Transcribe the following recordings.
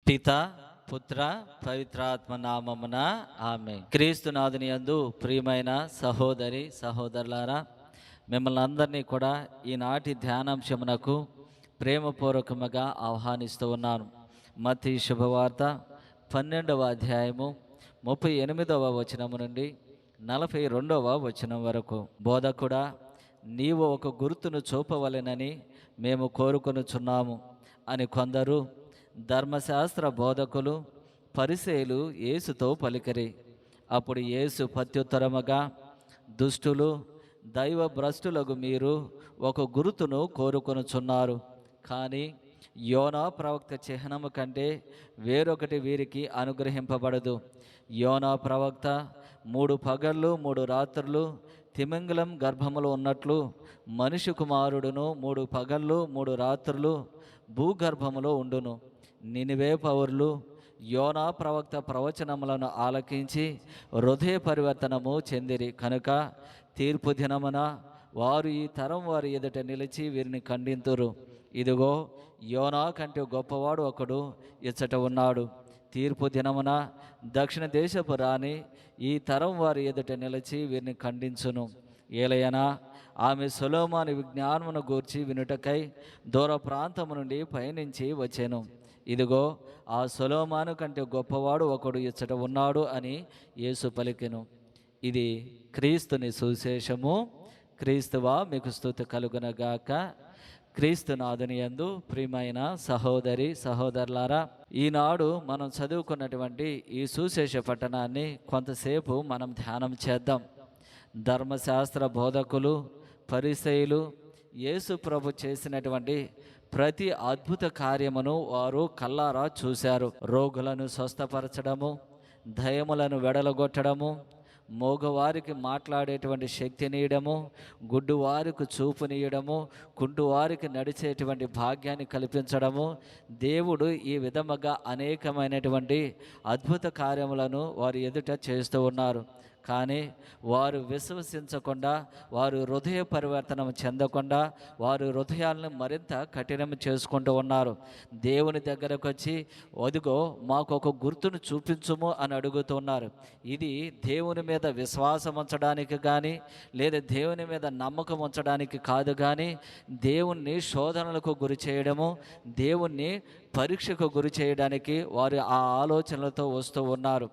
పిత పుత్ర పవిత్రాత్మ నామమున ఆమె. క్రీస్తునాథుని యందు ప్రియమైన సహోదరి సహోదరులారా, మిమ్మల్ని అందరినీ కూడా ఈనాటి ధ్యానాంశమునకు ప్రేమపూర్వకముగా ఆహ్వానిస్తూ ఉన్నాను. మత్తయి శుభవార్త 12వ అధ్యాయము 38వ వచనము నుండి 42వ వచనం వరకు. బోధకుడా, నీవు ఒక గుర్తును చూపవలెనని మేము కోరుకొనుచున్నాము అని కొందరు ధర్మశాస్త్ర బోధకులు పరిసయ్యులు యేసుతో పలికిరి. అప్పుడు యేసు ప్రత్యుత్తరముగా, దుష్టులు దైవ భ్రష్టులకు మీరు ఒక గుర్తును కోరుకొనుచున్నారు, కానీ యోనా ప్రవక్త చిహ్నము కంటే వేరొకటి వీరికి అనుగ్రహింపబడదు. యోనా ప్రవక్త 3 పగళ్ళు 3 రాత్రులు తిమింగలం గర్భములో ఉన్నట్లు మనిషి కుమారుడును 3 పగళ్ళు 3 రాత్రులు భూగర్భములో ఉండును. నినివే పౌరులు యోనా ప్రవక్త ప్రవచనములను ఆలకించి హృదయ పరివర్తనము చెందిరి కనుక తీర్పు దినమున వారు ఈ తరం వారి ఎదుట నిలిచి వీరిని ఖండింతురు. ఇదిగో, యోనా కంటే గొప్పవాడు ఒకడు ఇచ్చట ఉన్నాడు. తీర్పు దినమున దక్షిణ దేశపు రాణి ఈ తరం వారి ఎదుట నిలిచి వీరిని ఖండించును. ఏలయనా ఆమె సొలొమోను విజ్ఞానమును గూర్చి వినుటకై దూర ప్రాంతము నుండి పయనించి వచ్చెను. ఇదిగో, ఆ సొలొమోను కంటే గొప్పవాడు ఒకడు ఇచ్చట ఉన్నాడు అని యేసు పలికెను. ఇది క్రీస్తుని సువిశేషము. క్రీస్తువా మీకు స్తుతి కలుగునగాక. క్రీస్తునాథుని యందు ప్రియమైన సహోదరి సహోదరులారా, ఈనాడు మనం చదువుకున్నటువంటి ఈ సువిశేష పట్టణాన్ని కొంతసేపు మనం ధ్యానం చేద్దాం. ధర్మశాస్త్ర బోధకులు పరిసయ్యులు యేసు ప్రభు చేసినటువంటి ప్రతి అద్భుత కార్యమును వారు కల్లారా చూశారు. రోగులను స్వస్థపరచడము, దయ్యములను వెడలగొట్టడము, మోగవారికి మాట్లాడేటువంటి శక్తినియడము, గుడ్డువారికి చూపునియడము, కుంటువారికి నడిచేటువంటి భాగ్యాన్ని కల్పించడము, దేవుడు ఈ విధముగా అనేకమైనటువంటి అద్భుత కార్యములను వారి ఎదుట చేస్తూ ఉన్నారు. కానీ వారు విశ్వసించకుండా, వారు హృదయ పరివర్తనం చెందకుండా, వారు హృదయాలను మరింత కఠినం చేసుకుంటూ ఉన్నారు. దేవుని దగ్గరకు వచ్చి, అదిగో మాకు ఒక గుర్తును చూపించుము అని అడుగుతున్నారు. ఇది దేవుని మీద విశ్వాసం ఉంచడానికి కానీ, లేదా దేవుని మీద నమ్మకం ఉంచడానికి కాదు, కానీ దేవుణ్ణి శోధనలకు గురి చేయడము, దేవుణ్ణి పరీక్షకు గురి చేయడానికి వారు ఆ ఆలోచనలతో వస్తూ ఉన్నారు.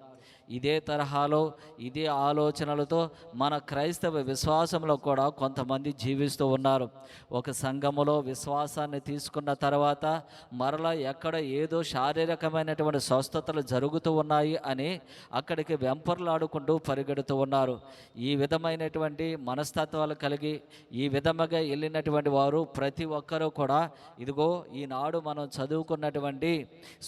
ఇదే తరహాలో ఇదే ఆలోచనలతో మన క్రైస్తవ విశ్వాసంలో కూడా కొంతమంది జీవిస్తూ ఉన్నారు. ఒక సంఘములో విశ్వాసాన్ని తీసుకున్న తర్వాత మరలా ఎక్కడ ఏదో శారీరకమైనటువంటి స్వస్థతలు జరుగుతూ ఉన్నాయి అని అక్కడికి వెంపర్లాడుకుంటూ పరిగెడుతూ ఉన్నారు. ఈ విధమైనటువంటి మనస్తత్వాలు కలిగి ఈ విధముగా వెళ్ళినటువంటి వారు ప్రతి ఒక్కరూ కూడా, ఇదిగో ఈనాడు మనం చదువుకున్నటువంటి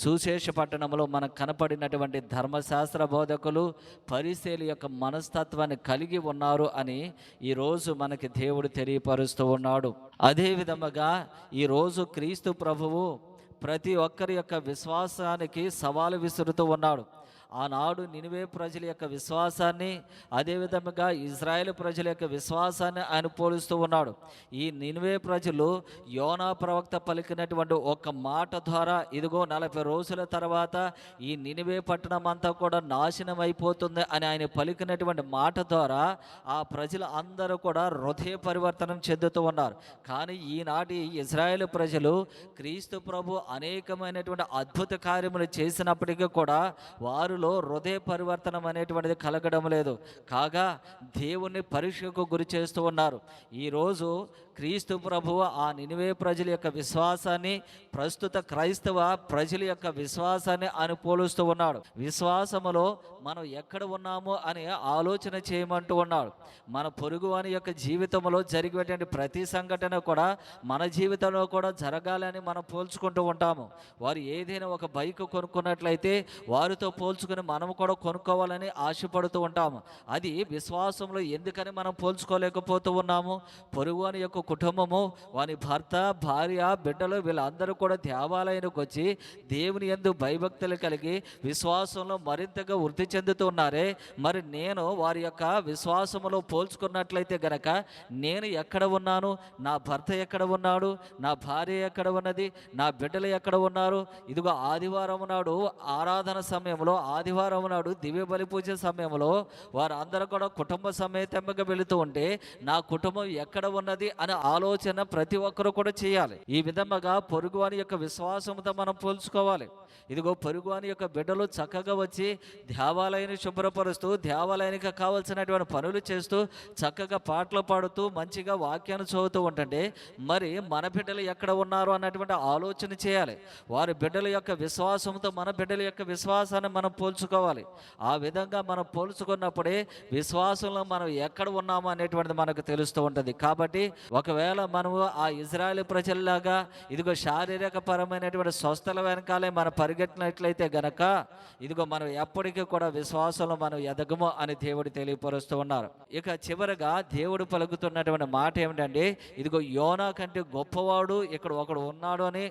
సువిశేష పట్టణంలో మనకు కనపడినటువంటి ధర్మశాస్త్ర బోధకులు పరిసయ్యుల యొక్క మనస్తత్వాన్ని కలిగి ఉన్నారు అని ఈరోజు మనకి దేవుడు తెలియపరుస్తూ ఉన్నాడు. అదే విధముగా ఈరోజు క్రీస్తు ప్రభువు ప్రతి ఒక్కరి యొక్క విశ్వాసానికి సవాలు విసురుతూ ఉన్నాడు. ఆనాడు నినివే ప్రజల యొక్క విశ్వాసాన్ని, అదేవిధంగా ఇజ్రాయేల్ ప్రజల యొక్క విశ్వాసాన్ని ఆయన పోలుస్తూ ఉన్నాడు. ఈ నినివే ప్రజలు యోనా ప్రవక్త పలికినటువంటి ఒక మాట ద్వారా, ఇదిగో 40 రోజుల తర్వాత ఈ నినివే పట్టణం అంతా కూడా నాశనం అయిపోతుంది అని ఆయన పలికినటువంటి మాట ద్వారా ఆ ప్రజలు అందరూ కూడా హృదయ పరివర్తనం చెందుతూ ఉన్నారు. కానీ ఈనాటి ఇజ్రాయేల్ ప్రజలు క్రీస్తు ప్రభు అనేకమైనటువంటి అద్భుత కార్యములు చేసినప్పటికీ కూడా వారిలో హృదయ పరివర్తనం అనేటువంటిది కలగడం లేదు. కాగా దేవుణ్ణి పరీక్షకు గురి చేస్తూ ఉన్నారు. ఈరోజు క్రీస్తు ప్రభువు ఆ నినివే ప్రజల యొక్క విశ్వాసాన్ని ప్రస్తుత క్రైస్తవ ప్రజల యొక్క విశ్వాసాన్ని అనుపోలుస్తూ ఉన్నాడు. విశ్వాసములో మనం ఎక్కడ ఉన్నామో అని ఆలోచన చేయమంటూ ఉన్నాడు. మన పొరుగువాని యొక్క జీవితంలో జరిగేటువంటి ప్రతి సంఘటన కూడా మన జీవితంలో కూడా జరగాలని మనం పోల్చుకుంటూ ఉంటాము. వారు ఏదైనా ఒక బైక్ కొనుక్కున్నట్లయితే వారితో పోల్చుకుని మనం కూడా కొనుక్కోవాలని ఆశపడుతూ ఉంటాము. అది విశ్వాసంలో ఎందుకని మనం పోల్చుకోలేకపోతూ ఉన్నాము? పొరుగువాని యొక్క కుటుంబము, వాని భర్త, భార్య, బిడ్డలు వీళ్ళందరూ కూడా దేవాలయానికి వచ్చి దేవుని యందు భయభక్తులు కలిగి విశ్వాసంలో మరింతగా వృద్ధి చెందుతున్నారే, మరి నేను వారి యొక్క విశ్వాసములో పోల్చుకున్నట్లయితే గనక నేను ఎక్కడ ఉన్నాను, నా భర్త ఎక్కడ ఉన్నాడు, నా భార్య ఎక్కడ ఉన్నది, నా బిడ్డలు ఎక్కడ ఉన్నారు? ఇదిగో ఆదివారం నాడు ఆరాధన సమయంలో, ఆదివారం నాడు దివ్య బలి పూజ సమయంలో వారందరూ కూడా కుటుంబ సమేతంగా వెళుతూ ఉంటే నా కుటుంబం ఎక్కడ ఉన్నది అనే ఆలోచన ప్రతి ఒక్కరూ కూడా చేయాలి. ఈ విధముగా పొరుగువాని యొక్క విశ్వాసంతో మనం పోల్చుకోవాలి. ఇదిగో పొరుగువాని యొక్క బిడ్డలు చక్కగా వచ్చి దేవాలయాన్ని శుభ్రపరుస్తూ, దేవాలయానికి కావాల్సినటువంటి పనులు చేస్తూ, చక్కగా పాటలు పాడుతూ, మంచిగా వాక్యాన్ని చదువుతూ ఉంటుంటే మరి మన బిడ్డలు ఎక్కడ ఉన్నారు అన్నటువంటి ఆలోచన చేయాలి. వారి బిడ్డల యొక్క విశ్వాసంతో మన బిడ్డల యొక్క విశ్వాసాన్ని మనం పోల్చుకోవాలి. ఆ విధంగా మనం పోల్చుకున్నప్పుడే విశ్వాసంలో మనం ఎక్కడ ఉన్నామో అనేటువంటిది మనకు తెలుస్తూ ఉంటుంది. కాబట్టి ఒకవేళ మనము ఆ ఇజ్రాయేల్ ప్రజల్లాగా ఇదిగో శారీరక పరమైనటువంటి స్వస్థల వెనకాలే మనం పరిగెట్టినట్లయితే గనక ఇదిగో మనం ఎప్పటికీ కూడా విశ్వాసంలో మనం ఎదగము అని దేవుడు తెలియపరుస్తూ ఉన్నారు. ఇక చివరగా దేవుడు పలుకుతున్నటువంటి మాట ఏమిటంటే, ఇదిగో యోనా కంటే గొప్పవాడు ఇక్కడ ఒకడు ఉన్నాడు అని,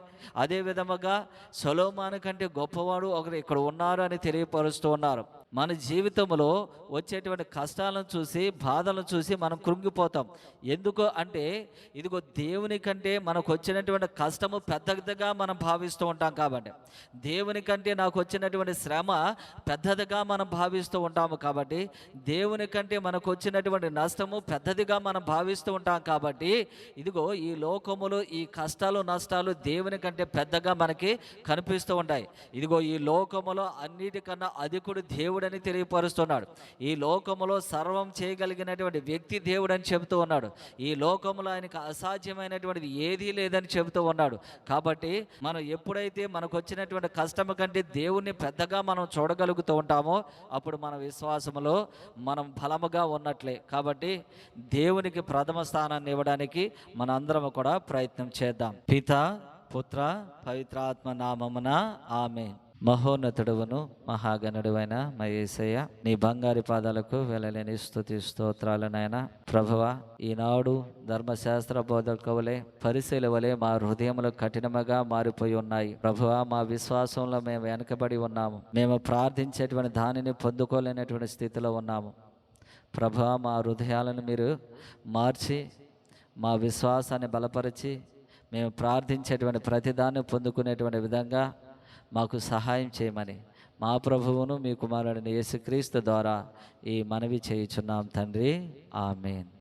అదే విధముగా సొలొమోను కంటే గొప్పవాడు ఒకరు ఇక్కడ ఉన్నారు అని తెలియపరుస్తూ ఉన్నారు. మన జీవితంలో వచ్చేటువంటి కష్టాలను చూసి, బాధలను చూసి మనం కృంగిపోతాం. ఎందుకు అంటే ఇదిగో దేవుని కంటే మనకు వచ్చినటువంటి కష్టము పెద్దదిగా మనం భావిస్తూ ఉంటాం. కాబట్టి దేవుని కంటే నాకు వచ్చినటువంటి శ్రమ పెద్దదిగా మనం భావిస్తూ ఉంటాము. కాబట్టి దేవుని కంటే మనకు వచ్చినటువంటి నష్టము పెద్దదిగా మనం భావిస్తూ ఉంటాం. కాబట్టి ఇదిగో ఈ లోకములో ఈ కష్టాలు, నష్టాలు దేవుని కంటే పెద్దగా మనకి కనిపిస్తూ ఉంటాయి. ఇదిగో ఈ లోకములో అన్నిటికన్నా అధికుడు దేవుడని తెలియపరుస్తున్నాడు. ఈ లోకములో సర్వం చేయగలిగినటువంటి వ్యక్తి దేవుడని చెబుతూ ఉన్నాడు. ఈ లోకములో ఆయనకు అసాధ్యమైనటువంటిది ఏదీ లేదని చెబుతూ ఉన్నాడు. కాబట్టి మనం ఎప్పుడైతే మనకు వచ్చినటువంటి కష్టం కంటే దేవుణ్ణి పెద్దగా మనం చూడగలుగుతూ ఉంటామో అప్పుడు మన విశ్వాసములో మనం బలముగా ఉన్నట్లే. కాబట్టి దేవునికి ప్రథమ స్థానాన్ని ఇవ్వడానికి మన అందరం కూడా ప్రయత్నం చేద్దాం. పితా, పుత్ర, పవిత్రాత్మ నామమున ఆమేన్. మహోన్నతుడువును మహాగణుడువైన మా యేసయ్య, నీ బంగారి పాదాలకు వెళ్ళలేని స్తుతి స్తోత్రాలనైనా ప్రభువా, ఈనాడు ధర్మశాస్త్ర బోధకులే, పరిశీల వలె మా హృదయములు కఠినముగా మారిపోయి ఉన్నాయి. ప్రభువా, మా విశ్వాసంలో మేము వెనకబడి ఉన్నాము. మేము ప్రార్థించేటువంటి దానిని పొందుకోలేనటువంటి స్థితిలో ఉన్నాము. ప్రభువా, మా హృదయాలను మీరు మార్చి మా విశ్వాసాన్ని బలపరిచి మేము ప్రార్థించేటువంటి ప్రతిదాన్ని పొందుకునేటువంటి విధంగా మాకు సహాయం చేయమని మా ప్రభువును మీ కుమారుడైన యేసుక్రీస్తు ద్వారా ఈ మనవి చేయుచున్నాం తండ్రి. ఆమేన్.